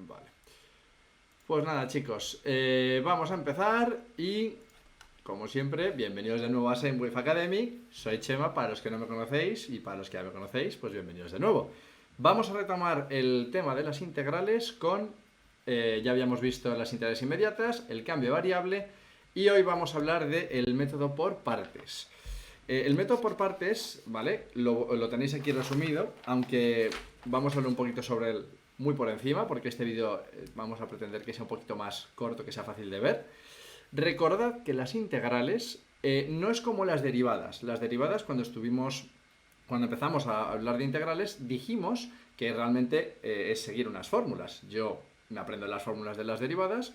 Vale. Pues nada, chicos, vamos a empezar y, como siempre, bienvenidos de nuevo a Seinwave Academy. Soy Chema, para los que no me conocéis, y para los que ya me conocéis, pues bienvenidos de nuevo. Vamos a retomar el tema de las integrales con, ya habíamos visto las integrales inmediatas, el cambio de variable, y hoy vamos a hablar del método por partes. El método por partes, ¿vale? Lo tenéis aquí resumido, aunque vamos a hablar un poquito sobre él muy por encima, porque este vídeo vamos a pretender que sea un poquito más corto, que sea fácil de ver. Recordad que las integrales no es como las derivadas. Las derivadas, cuando empezamos a hablar de integrales, dijimos que realmente es seguir unas fórmulas. Yo me aprendo las fórmulas de las derivadas,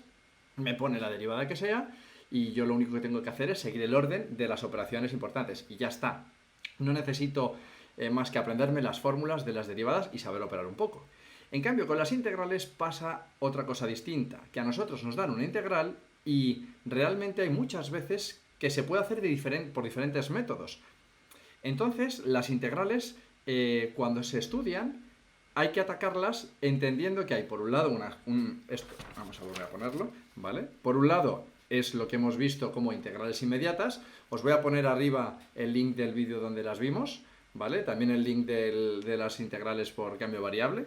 me pone la derivada que sea, y yo lo único que tengo que hacer es seguir el orden de las operaciones importantes y ya está. No necesito más que aprenderme las fórmulas de las derivadas y saber operar un poco. En cambio, con las integrales pasa otra cosa distinta, que a nosotros nos dan una integral y realmente hay muchas veces que se puede hacer por diferentes métodos. Entonces, las integrales, cuando se estudian, hay que atacarlas entendiendo que hay, por un lado, esto, vamos a volver a ponerlo, ¿vale? Por un lado, es lo que hemos visto como integrales inmediatas. Os voy a poner arriba el link del vídeo donde las vimos, ¿vale? También el link de las integrales por cambio variable.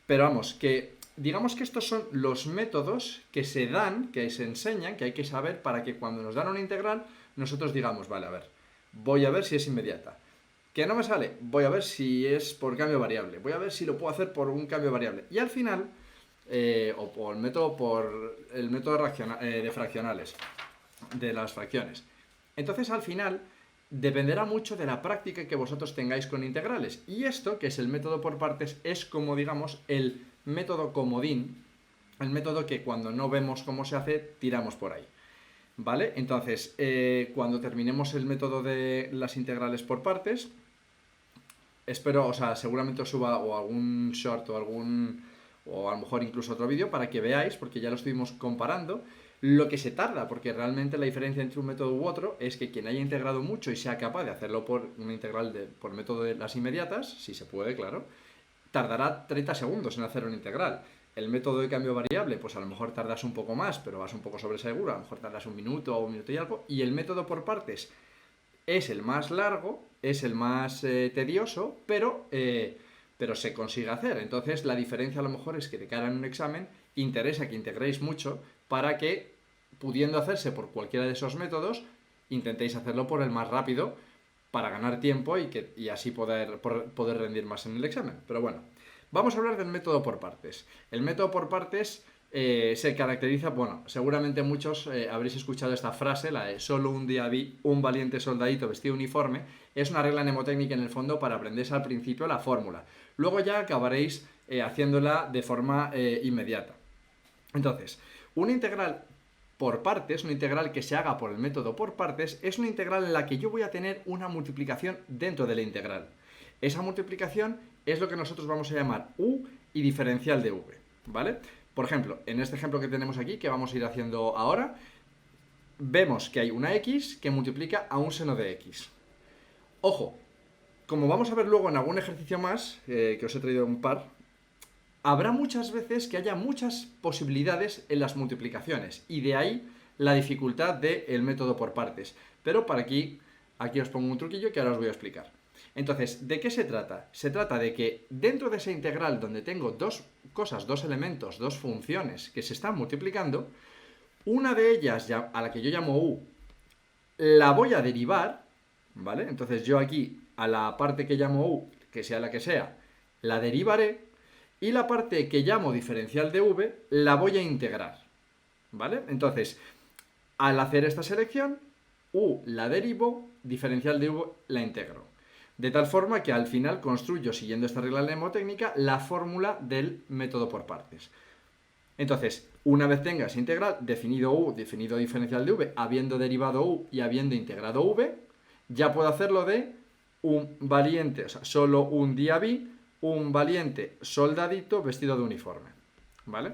Pero vamos, que digamos que estos son los métodos que se dan, que se enseñan, que hay que saber para que cuando nos dan una integral, nosotros digamos, vale, a ver, voy a ver si es inmediata. ¿Que no me sale? Voy a ver si es por cambio variable. Voy a ver si lo puedo hacer por un cambio variable. Y al final, o por el método de fraccionales, de las fracciones. Entonces, al final, dependerá mucho de la práctica que vosotros tengáis con integrales. Y esto, que es el método por partes, es como, digamos, el método comodín, el método que cuando no vemos cómo se hace, tiramos por ahí. ¿Vale? Entonces, cuando terminemos el método de las integrales por partes, espero, o sea, seguramente os suba o algún short o a lo mejor incluso otro vídeo para que veáis, porque ya lo estuvimos comparando, lo que se tarda, porque realmente la diferencia entre un método u otro es que quien haya integrado mucho y sea capaz de hacerlo por una integral por método de las inmediatas, si se puede, claro, tardará 30 segundos en hacer una integral. El método de cambio variable, pues a lo mejor tardas un poco más, pero vas un poco sobre seguro, a lo mejor tardas un minuto o un minuto y algo, y el método por partes es el más largo, es el más tedioso, pero se consigue hacer. Entonces la diferencia a lo mejor es que de cara a un examen interesa que integréis mucho para que, pudiendo hacerse por cualquiera de esos métodos, intentéis hacerlo por el más rápido para ganar tiempo y así poder rendir más en el examen. Pero bueno, vamos a hablar del método por partes. El método por partes se caracteriza, bueno, seguramente muchos habréis escuchado esta frase, la de solo un día vi un valiente soldadito vestido uniforme. Es una regla mnemotécnica en el fondo para aprenderse al principio la fórmula. Luego ya acabaréis haciéndola de forma inmediata. Entonces, una integral por partes, una integral que se haga por el método por partes, es una integral en la que yo voy a tener una multiplicación dentro de la integral. Esa multiplicación es lo que nosotros vamos a llamar u y diferencial de v, ¿vale? Por ejemplo, en este ejemplo que tenemos aquí, que vamos a ir haciendo ahora, vemos que hay una x que multiplica a un seno de x. Ojo, como vamos a ver luego en algún ejercicio más, que os he traído un par, habrá muchas veces que haya muchas posibilidades en las multiplicaciones y de ahí la dificultad del método por partes. Pero para aquí os pongo un truquillo que ahora os voy a explicar. Entonces, ¿de qué se trata? Se trata de que dentro de esa integral donde tengo dos cosas, dos elementos, dos funciones que se están multiplicando, una de ellas, a la que yo llamo u, la voy a derivar, ¿vale? Entonces yo aquí a la parte que llamo u, que sea la que sea, la derivaré, y la parte que llamo diferencial de v la voy a integrar, ¿vale? Entonces, al hacer esta selección, u la derivo, diferencial de v la integro. De tal forma que al final construyo, siguiendo esta regla mnemotécnica, la fórmula del método por partes. Entonces, una vez tengas integral, definido u, definido diferencial de v, habiendo derivado u y habiendo integrado v, ya puedo hacerlo de un valiente, o sea, solo un día vi, un valiente soldadito vestido de uniforme, ¿vale?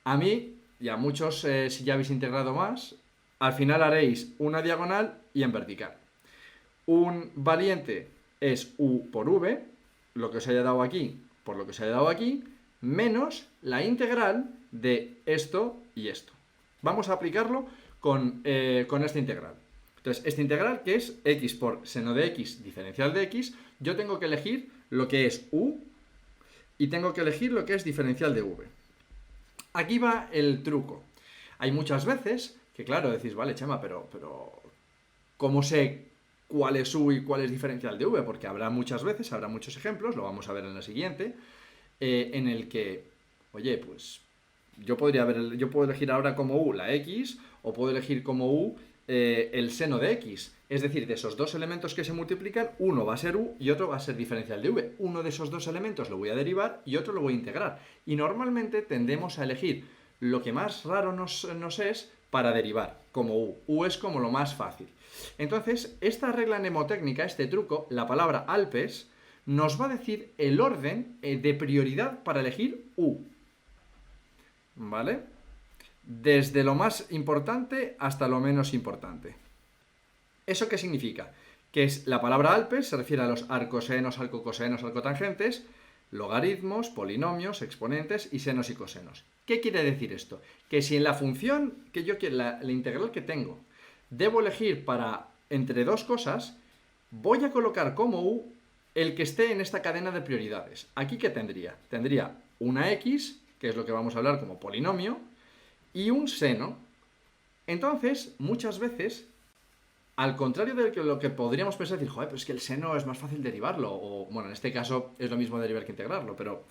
A mí, y a muchos, si ya habéis integrado más, al final haréis una diagonal y en vertical. Un valiente es u por v, lo que os haya dado aquí por lo que os haya dado aquí, menos la integral de esto y esto. Vamos a aplicarlo con esta integral. Entonces, esta integral, que es x por seno de x diferencial de x, yo tengo que elegir lo que es u y tengo que elegir lo que es diferencial de v. Aquí va el truco. Hay muchas veces que, claro, decís, vale, Chema, pero ¿cómo sé cuál es u y cuál es diferencial de v? Porque habrá muchas veces, habrá muchos ejemplos, lo vamos a ver en la siguiente, en el que, oye, pues yo puedo elegir ahora como u la x o puedo elegir como u el seno de x. Es decir, de esos dos elementos que se multiplican, uno va a ser u y otro va a ser diferencial de v. Uno de esos dos elementos lo voy a derivar y otro lo voy a integrar. Y normalmente tendemos a elegir lo que más raro nos es para derivar, como u. U es como lo más fácil. Entonces, esta regla mnemotécnica, este truco, la palabra Alpes, nos va a decir el orden de prioridad para elegir u. ¿Vale? Desde lo más importante hasta lo menos importante. ¿Eso qué significa? Que es la palabra Alpes se refiere a los arcosenos, arcocosenos, arcotangentes, logaritmos, polinomios, exponentes y senos y cosenos. ¿Qué quiere decir esto? Que si en la función que yo quiero, la integral que tengo, debo elegir entre dos cosas, voy a colocar como u el que esté en esta cadena de prioridades. ¿Aquí qué tendría? Tendría una x, que es lo que vamos a hablar como polinomio, y un seno. Entonces, muchas veces, al contrario de lo que podríamos pensar, decir, joder, pero es que el seno es más fácil derivarlo, o bueno, en este caso es lo mismo derivar que integrarlo, pero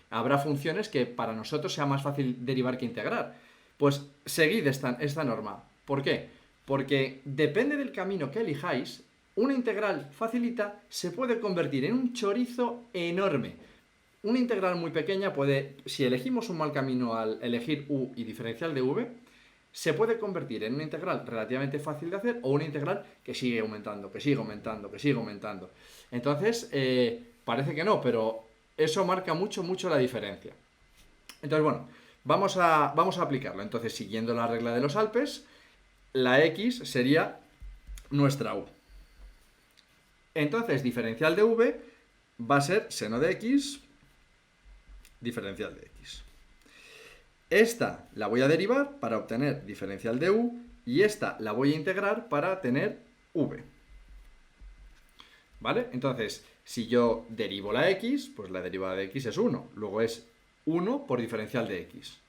habrá funciones que para nosotros sea más fácil derivar que integrar. Pues seguid esta norma. ¿Por qué? Porque depende del camino que elijáis, una integral facilita se puede convertir en un chorizo enorme. Una integral muy pequeña si elegimos un mal camino al elegir u y diferencial de v, se puede convertir en una integral relativamente fácil de hacer o una integral que sigue aumentando, que sigue aumentando, que sigue aumentando. Entonces, parece que no, pero eso marca mucho, mucho la diferencia. Entonces, bueno, vamos a aplicarlo. Entonces, siguiendo la regla de los Alpes, la x sería nuestra u. Entonces, diferencial de v va a ser seno de x diferencial de x. Esta la voy a derivar para obtener diferencial de u y esta la voy a integrar para tener v. ¿Vale? Entonces, si yo derivo la x, pues la derivada de x es 1. Luego es 1 por diferencial de x.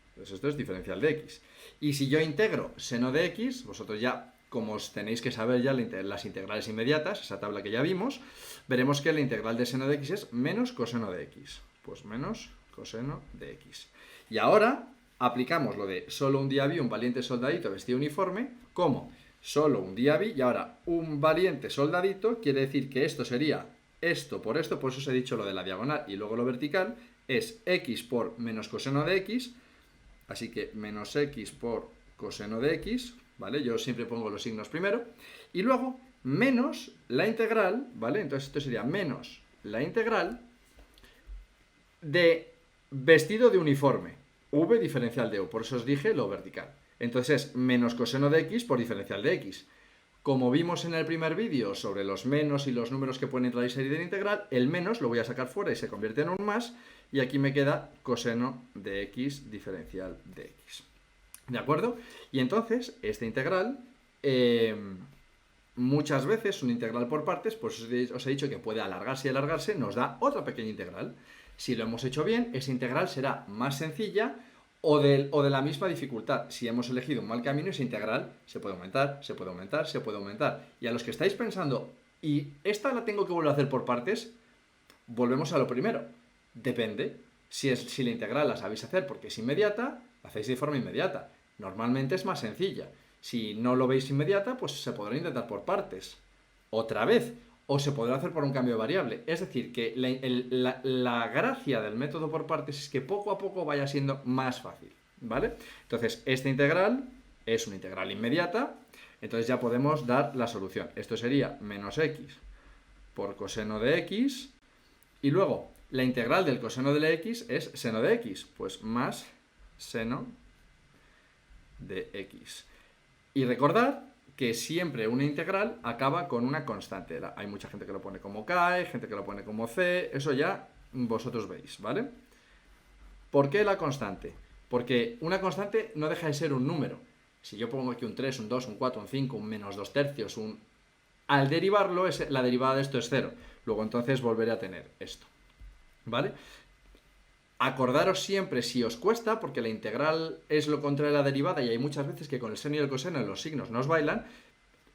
Entonces esto es diferencial de x. Y si yo integro seno de x, vosotros ya, como os tenéis que saber ya las integrales inmediatas, esa tabla que ya vimos, veremos que la integral de seno de x es menos coseno de x. Pues menos coseno de x. Y ahora aplicamos lo de solo un día vi un valiente soldadito vestido uniforme, como solo un día vi, y ahora un valiente soldadito quiere decir que esto sería esto, por eso os he dicho lo de la diagonal y luego lo vertical, es x por menos coseno de x, así que menos x por coseno de x, ¿vale? Yo siempre pongo los signos primero, y luego menos la integral, ¿vale? Entonces esto sería menos la integral de vestido de uniforme, v diferencial de u, por eso os dije lo vertical. Entonces es menos coseno de x por diferencial de x. Como vimos en el primer vídeo sobre los menos y los números que pueden entrar y salir de la integral, el menos lo voy a sacar fuera y se convierte en un más, y aquí me queda coseno de x diferencial de x. ¿De acuerdo? Y entonces, esta integral, muchas veces, una integral por partes, pues os he dicho que puede alargarse y alargarse, nos da otra pequeña integral. Si lo hemos hecho bien, esa integral será más sencilla o de la misma dificultad. Si hemos elegido un mal camino, esa integral se puede aumentar, se puede aumentar, se puede aumentar. Y a los que estáis pensando, ¿y esta la tengo que volver a hacer por partes? Volvemos a lo primero. Depende. Si la integral la sabéis hacer porque es inmediata, la hacéis de forma inmediata. Normalmente es más sencilla. Si no lo veis inmediata, pues se podrá intentar por partes. Otra vez. O se podrá hacer por un cambio de variable. Es decir, que la gracia del método por partes es que poco a poco vaya siendo más fácil, ¿vale? Entonces, esta integral es una integral inmediata, entonces ya podemos dar la solución. Esto sería menos x por coseno de x, y luego la integral del coseno de la x es seno de x, pues más seno de x. Y recordad que siempre una integral acaba con una constante. Hay mucha gente que lo pone como k, hay gente que lo pone como c, eso ya vosotros veis, ¿vale? ¿Por qué la constante? Porque una constante no deja de ser un número. Si yo pongo aquí un 3, un 2, un 4, un 5, un menos 2 tercios, al derivarlo, la derivada de esto es 0. Luego entonces volveré a tener esto. ¿Vale? Acordaros siempre si os cuesta, porque la integral es lo contrario de la derivada y hay muchas veces que con el seno y el coseno los signos nos bailan.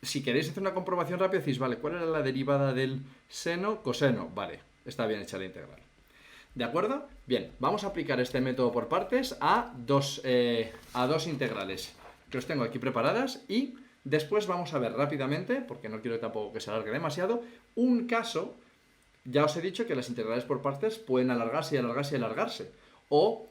Si queréis hacer una comprobación rápida, decís, vale, ¿cuál era la derivada del seno, coseno? Vale, está bien hecha la integral. ¿De acuerdo? Bien, vamos a aplicar este método por partes a dos integrales que os tengo aquí preparadas y después vamos a ver rápidamente, porque no quiero tampoco que se alargue demasiado, un caso. Ya os he dicho que las integrales por partes pueden alargarse y alargarse y alargarse. O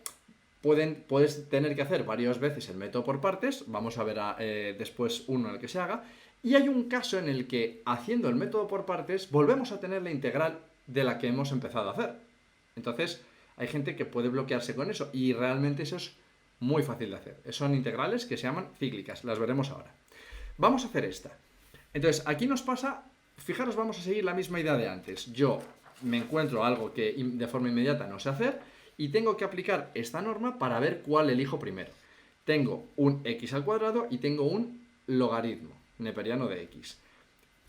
puedes tener que hacer varias veces el método por partes. Vamos a ver después uno en el que se haga. Y hay un caso en el que, haciendo el método por partes, volvemos a tener la integral de la que hemos empezado a hacer. Entonces, hay gente que puede bloquearse con eso. Y realmente eso es muy fácil de hacer. Son integrales que se llaman cíclicas. Las veremos ahora. Vamos a hacer esta. Entonces, aquí nos pasa... Fijaros, vamos a seguir la misma idea de antes. Yo me encuentro algo que de forma inmediata no sé hacer y tengo que aplicar esta norma para ver cuál elijo primero. Tengo un x al cuadrado y tengo un logaritmo neperiano de x.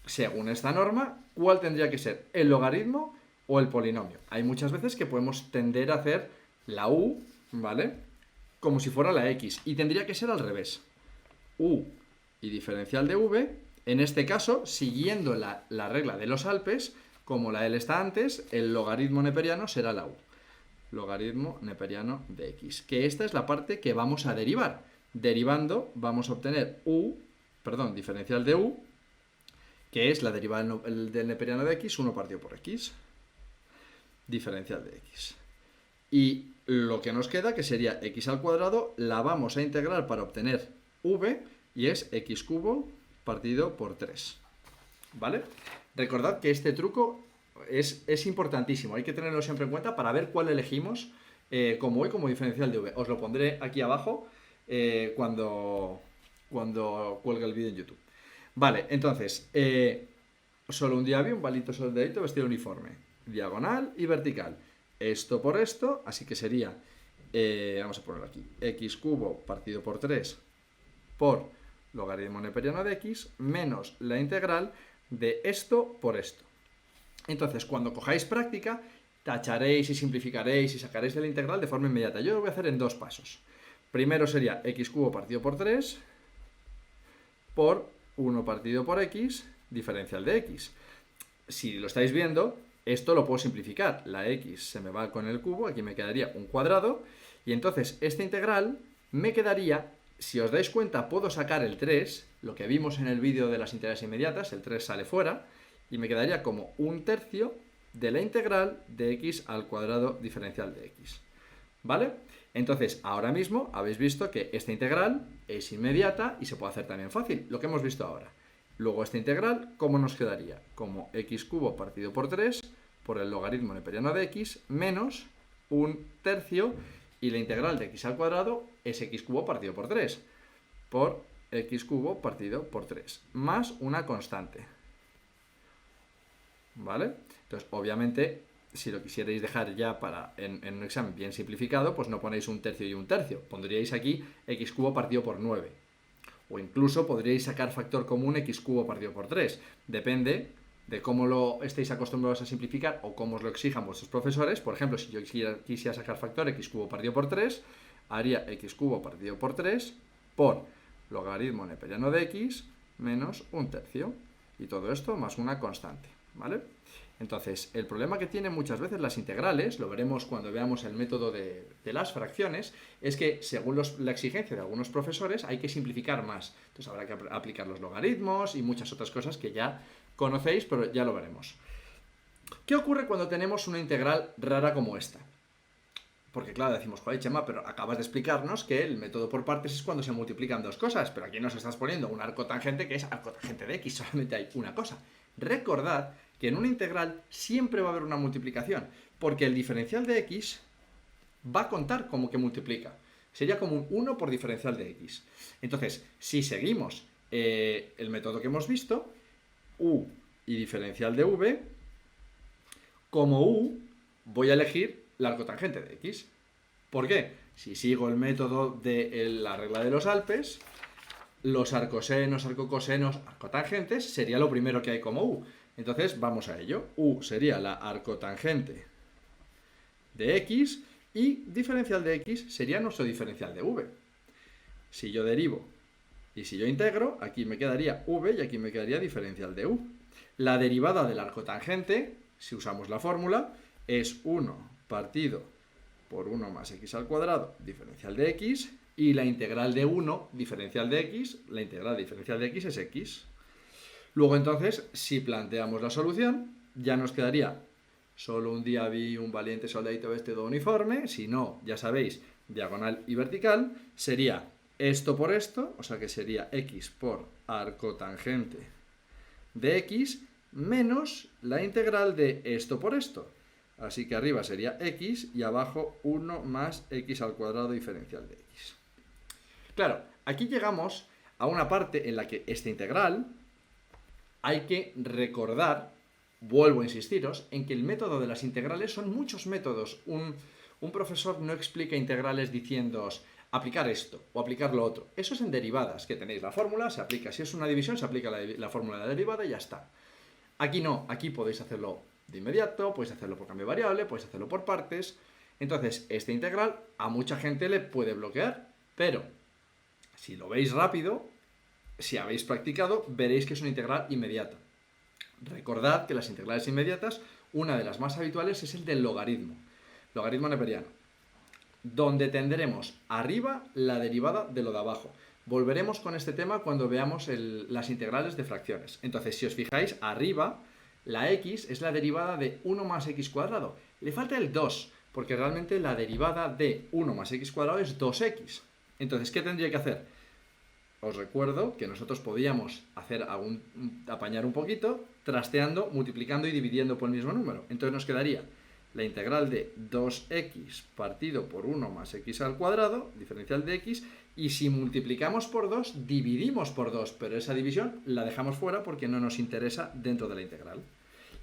Según esta norma, ¿cuál tendría que ser? ¿El logaritmo o el polinomio? Hay muchas veces que podemos tender a hacer la u, ¿vale? Como si fuera la x y tendría que ser al revés. U y diferencial de v. En este caso, siguiendo la regla de los Alpes, como la L está antes, el logaritmo neperiano será la U. Logaritmo neperiano de x. Que esta es la parte que vamos a derivar. Derivando vamos a obtener diferencial de U, que es la derivada del neperiano de x, 1 partido por x. Diferencial de x. Y lo que nos queda, que sería x al cuadrado, la vamos a integrar para obtener v, y es x cubo partido por 3. ¿Vale? Recordad que este truco es importantísimo. Hay que tenerlo siempre en cuenta para ver cuál elegimos como y como diferencial de v. Os lo pondré aquí abajo cuando cuelgue el vídeo en YouTube. Vale, entonces, solo un día vi un balito soldadito vestido uniforme. Diagonal y vertical. Esto por esto, así que sería, vamos a ponerlo aquí, x cubo partido por 3 por logaritmo neperiano de x menos la integral de esto por esto. Entonces, cuando cojáis práctica, tacharéis y simplificaréis y sacaréis de la integral de forma inmediata. Yo lo voy a hacer en dos pasos. Primero sería x cubo partido por 3 por 1 partido por x diferencial de x. Si lo estáis viendo, esto lo puedo simplificar. La x se me va con el cubo, aquí me quedaría un cuadrado, y entonces esta integral me quedaría... Si os dais cuenta, puedo sacar el 3, lo que vimos en el vídeo de las integrales inmediatas, el 3 sale fuera, y me quedaría como un tercio de la integral de x al cuadrado diferencial de x. ¿Vale? Entonces, ahora mismo habéis visto que esta integral es inmediata y se puede hacer también fácil, lo que hemos visto ahora. Luego esta integral, ¿cómo nos quedaría? Como x cubo partido por 3 por el logaritmo neperiano de x menos un tercio. Y la integral de x al cuadrado es x cubo partido por 3 por x cubo partido por 3 más una constante. ¿Vale? Entonces, obviamente, si lo quisierais dejar ya en un examen bien simplificado, pues no ponéis un tercio y un tercio. Pondríais aquí x cubo partido por 9. O incluso podríais sacar factor común x cubo partido por 3. Depende de cómo lo estéis acostumbrados a simplificar o cómo os lo exijan vuestros profesores. Por ejemplo, si yo quisiera sacar factor x cubo partido por 3, haría x cubo partido por 3 por logaritmo neperiano de x menos un tercio. Y todo esto más una constante, ¿vale? Entonces, el problema que tienen muchas veces las integrales, lo veremos cuando veamos el método de las fracciones, es que según la exigencia de algunos profesores hay que simplificar más. Entonces habrá que aplicar los logaritmos y muchas otras cosas que ya conocéis, pero ya lo veremos. ¿Qué ocurre cuando tenemos una integral rara como esta? Porque claro, decimos, joder, Chema, pero acabas de explicarnos que el método por partes es cuando se multiplican dos cosas, pero aquí nos estás poniendo un arco tangente que es arco tangente de x, solamente hay una cosa. Recordad que en una integral siempre va a haber una multiplicación, porque el diferencial de x va a contar como que multiplica. Sería como un 1 por diferencial de x. Entonces, si seguimos el método que hemos visto, u y diferencial de v, como u voy a elegir el arco tangente de x. ¿Por qué? Si sigo el método de la regla de los Alpes, los arcosenos, arcocosenos, arcotangentes sería lo primero que hay como u. Entonces vamos a ello. U sería la arcotangente de x y diferencial de x sería nuestro diferencial de v. Si yo derivo y si yo integro, aquí me quedaría v y aquí me quedaría diferencial de u. La derivada del arcotangente, si usamos la fórmula, es 1 partido por 1 más x al cuadrado diferencial de x, y la integral de 1 diferencial de x, la integral diferencial de x es x. Luego entonces, si planteamos la solución, ya nos quedaría solo un día vi un valiente soldadito vestido uniforme, si no, ya sabéis, diagonal y vertical, sería esto por esto, o sea que sería x por arcotangente de x menos la integral de esto por esto. Así que arriba sería x y abajo 1 más x al cuadrado diferencial de x. Claro, aquí llegamos a una parte en la que esta integral hay que recordar, vuelvo a insistiros, en que el método de las integrales son muchos métodos. Un profesor no explica integrales diciéndoos aplicar esto o aplicar lo otro. Eso es en derivadas, que tenéis la fórmula, se aplica. Si es una división, se aplica la fórmula de la derivada y ya está. Aquí no, aquí podéis hacerlo de inmediato, podéis hacerlo por cambio de variable, podéis hacerlo por partes. Entonces, esta integral a mucha gente le puede bloquear, pero si lo veis rápido, si habéis practicado, veréis que es una integral inmediata. Recordad que las integrales inmediatas, una de las más habituales es el del logaritmo neperiano, donde tendremos arriba la derivada de lo de abajo. Volveremos con este tema cuando veamos las integrales de fracciones. Entonces, si os fijáis, arriba la x es la derivada de 1 más x cuadrado. Le falta el 2, porque realmente la derivada de 1 más x cuadrado es 2x. Entonces, ¿qué tendría que hacer? Os recuerdo que nosotros podíamos apañar un poquito, trasteando, multiplicando y dividiendo por el mismo número. Entonces nos quedaría la integral de 2x partido por 1 más x al cuadrado, diferencial de x, y si multiplicamos por 2, dividimos por 2, pero esa división la dejamos fuera porque no nos interesa dentro de la integral.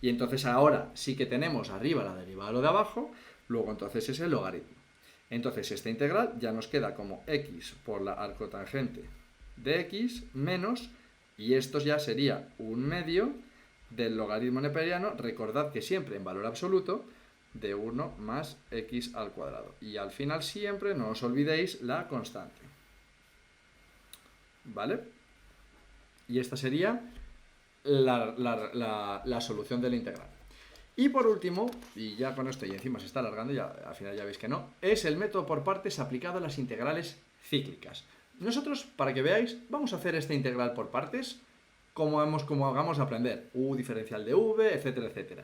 Y entonces ahora sí que tenemos arriba la derivada de lo de abajo, luego entonces es el logaritmo. Entonces esta integral ya nos queda como x por la arcotangente de x menos, y esto ya sería un medio del logaritmo neperiano, recordad que siempre en valor absoluto, de 1 más x al cuadrado. Y al final siempre, no os olvidéis, la constante. ¿Vale? Y esta sería la solución de la integral. Y por último, y ya con esto y encima se está alargando, ya al final ya veis que no, es el método por partes aplicado a las integrales cíclicas. Nosotros, para que veáis, vamos a hacer esta integral por partes como hagamos aprender. U diferencial de v, etcétera, etcétera.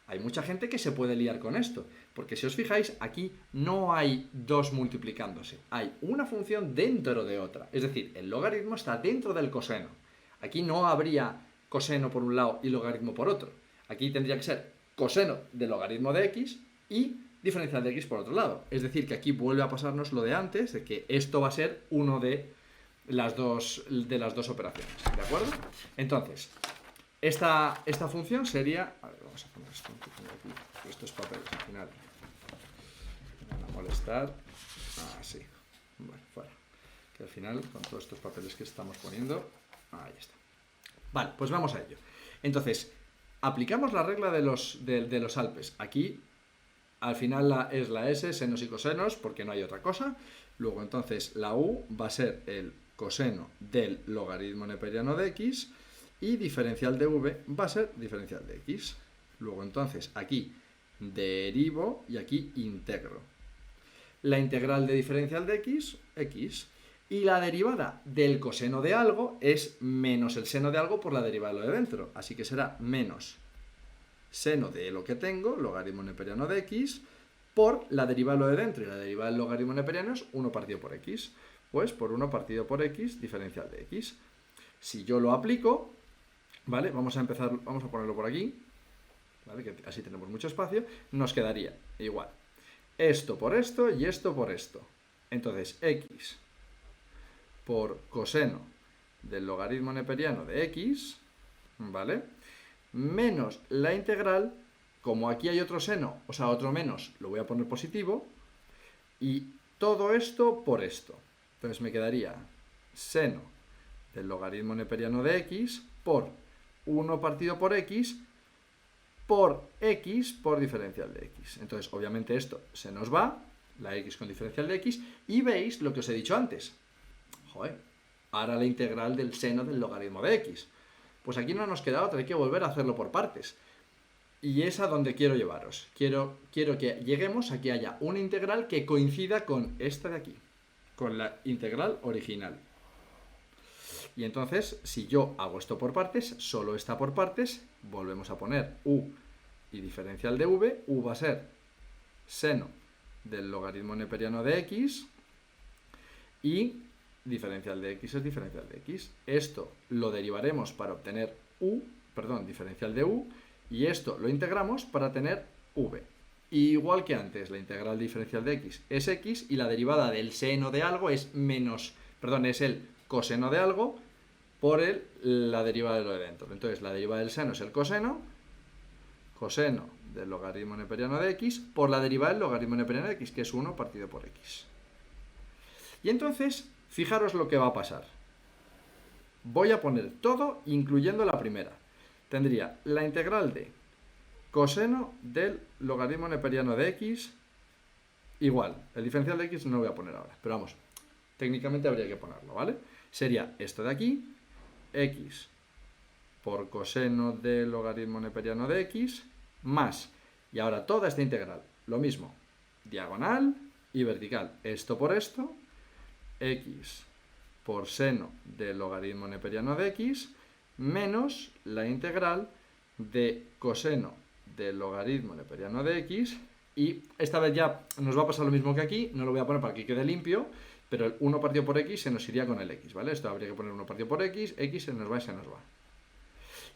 Hay mucha gente que se puede liar con esto, porque si os fijáis, aquí no hay dos multiplicándose. Hay una función dentro de otra. Es decir, el logaritmo está dentro del coseno. Aquí no habría coseno por un lado y logaritmo por otro. Aquí tendría que ser coseno del logaritmo de x y diferencial de x por otro lado. Es decir, que aquí vuelve a pasarnos lo de antes, de que esto va a ser uno de las dos operaciones. ¿De acuerdo? Entonces, esta función sería... A ver, vamos a poner esto un poquito aquí. Estos papeles al final me van a molestar. Así. Bueno, fuera. Que al final, con todos estos papeles que estamos poniendo... Ahí está. Vale, pues vamos a ello. Entonces, aplicamos la regla de los Alpes. Aquí, al final es la S, senos y cosenos, porque no hay otra cosa. Luego, entonces, la U va a ser el coseno del logaritmo neperiano de x y diferencial de v va a ser diferencial de x. Luego, entonces, aquí derivo y aquí integro. La integral de diferencial de x, x. Y la derivada del coseno de algo es menos el seno de algo por la derivada de lo de dentro. Así que será menos seno de lo que tengo, logaritmo neperiano de x, por la derivada de lo de dentro. Y la derivada del logaritmo neperiano es 1 partido por x. Pues por 1 partido por x, diferencial de x. Si yo lo aplico, ¿vale? Vamos a ponerlo por aquí, ¿vale? Que así tenemos mucho espacio. Nos quedaría igual esto por esto y esto por esto. Entonces, x por coseno del logaritmo neperiano de x, ¿vale? Menos la integral, como aquí hay otro seno, o sea, otro menos, lo voy a poner positivo, Y todo esto por esto. Entonces me quedaría seno del logaritmo neperiano de x por 1 partido por x por diferencial de x. Entonces, obviamente esto se nos va, la x con diferencial de x, y veis lo que os he dicho antes. Joder, ahora la integral del seno del logaritmo de x. Pues aquí no nos queda otra, hay que volver a hacerlo por partes. Y es a donde quiero llevaros. Quiero que lleguemos a que haya una integral que coincida con esta de aquí, con la integral original. Y entonces, si yo hago esto por partes, solo está por partes, volvemos a poner u y diferencial de v, u va a ser seno del logaritmo neperiano de x y diferencial de x es diferencial de x. Esto lo derivaremos para obtener diferencial de u, y esto lo integramos para tener v. Igual que antes, la integral diferencial de x es x y la derivada del seno de algo es es el coseno de algo por la derivada de lo de dentro. Entonces, la derivada del seno es el coseno del logaritmo neperiano de x por la derivada del logaritmo neperiano de x, que es 1 partido por x. Y entonces, fijaros lo que va a pasar. Voy a poner todo, incluyendo la primera. Tendría la integral de coseno del logaritmo neperiano de x igual. El diferencial de x no lo voy a poner ahora, pero vamos, técnicamente habría que ponerlo, ¿vale? Sería esto de aquí, x por coseno del logaritmo neperiano de x, más, y ahora toda esta integral, lo mismo, diagonal y vertical, esto por esto, x por seno del logaritmo neperiano de x, menos la integral de coseno del logaritmo neperiano de x, y esta vez ya nos va a pasar lo mismo que aquí, no lo voy a poner para que quede limpio, pero el 1 partido por x se nos iría con el x, ¿vale? Esto habría que poner 1 partido por x, x se nos va y se nos va.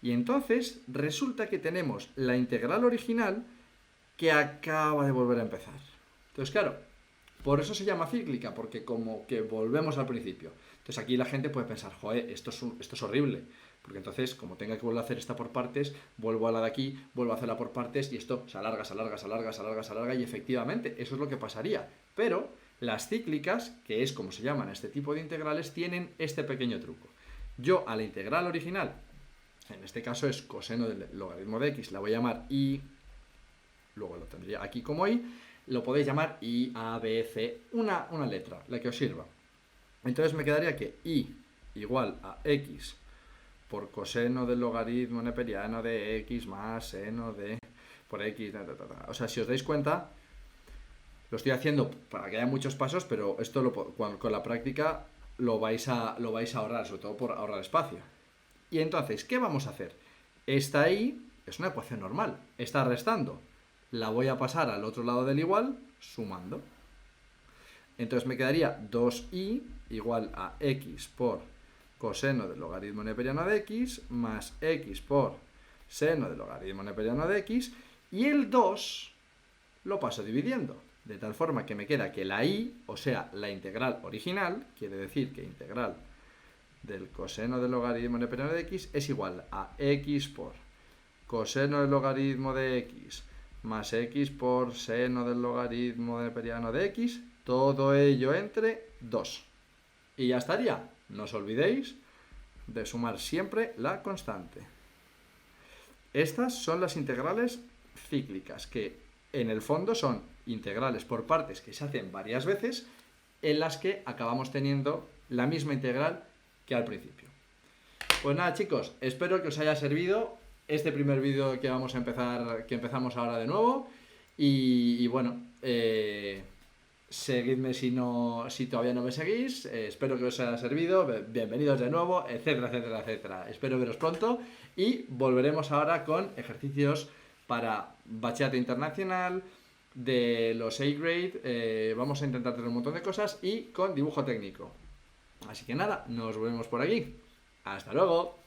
Y entonces resulta que tenemos la integral original que acaba de volver a empezar. Entonces, claro, por eso se llama cíclica, porque como que volvemos al principio. Entonces aquí la gente puede pensar, joder, esto es horrible, porque entonces, como tenga que volver a hacer esta por partes, vuelvo a la de aquí, vuelvo a hacerla por partes, y esto se alarga, se alarga, se alarga, se alarga, se alarga, y efectivamente, eso es lo que pasaría. Pero las cíclicas, que es como se llaman este tipo de integrales, tienen este pequeño truco. Yo a la integral original, en este caso es coseno del logaritmo de x, la voy a llamar i, luego lo tendría aquí como i, lo podéis llamar i, a, b, c, una letra, la que os sirva. Entonces me quedaría que i igual a x por coseno del logaritmo neperiano de x más seno de por x, O sea, si os dais cuenta, lo estoy haciendo para que haya muchos pasos, pero esto con la práctica lo vais a ahorrar, sobre todo por ahorrar espacio. Y entonces, ¿qué vamos a hacer? Esta i es una ecuación normal, está restando. La voy a pasar al otro lado del igual, sumando. Entonces me quedaría 2i igual a x por coseno del logaritmo neperiano de x más x por seno del logaritmo neperiano de x, y el 2 lo paso dividiendo, de tal forma que me queda que la i, o sea, la integral original, quiere decir que integral del coseno del logaritmo neperiano de x es igual a x por coseno del logaritmo de x más x por seno del logaritmo neperiano de x, todo ello entre 2. Y ya estaría. No os olvidéis de sumar siempre la constante. Estas son las integrales cíclicas, que en el fondo son integrales por partes que se hacen varias veces, en las que acabamos teniendo la misma integral que al principio. Pues nada, chicos, espero que os haya servido este primer vídeo que vamos a empezar, que empezamos ahora de nuevo. Y bueno, seguidme si todavía no me seguís. Espero que os haya servido. Bienvenidos de nuevo, etcétera, etcétera, etcétera. Espero veros pronto y volveremos ahora con ejercicios para bachillerato internacional, de los A-grade. Vamos a intentar tener un montón de cosas y con dibujo técnico. Así que nada, nos vemos por aquí. ¡Hasta luego!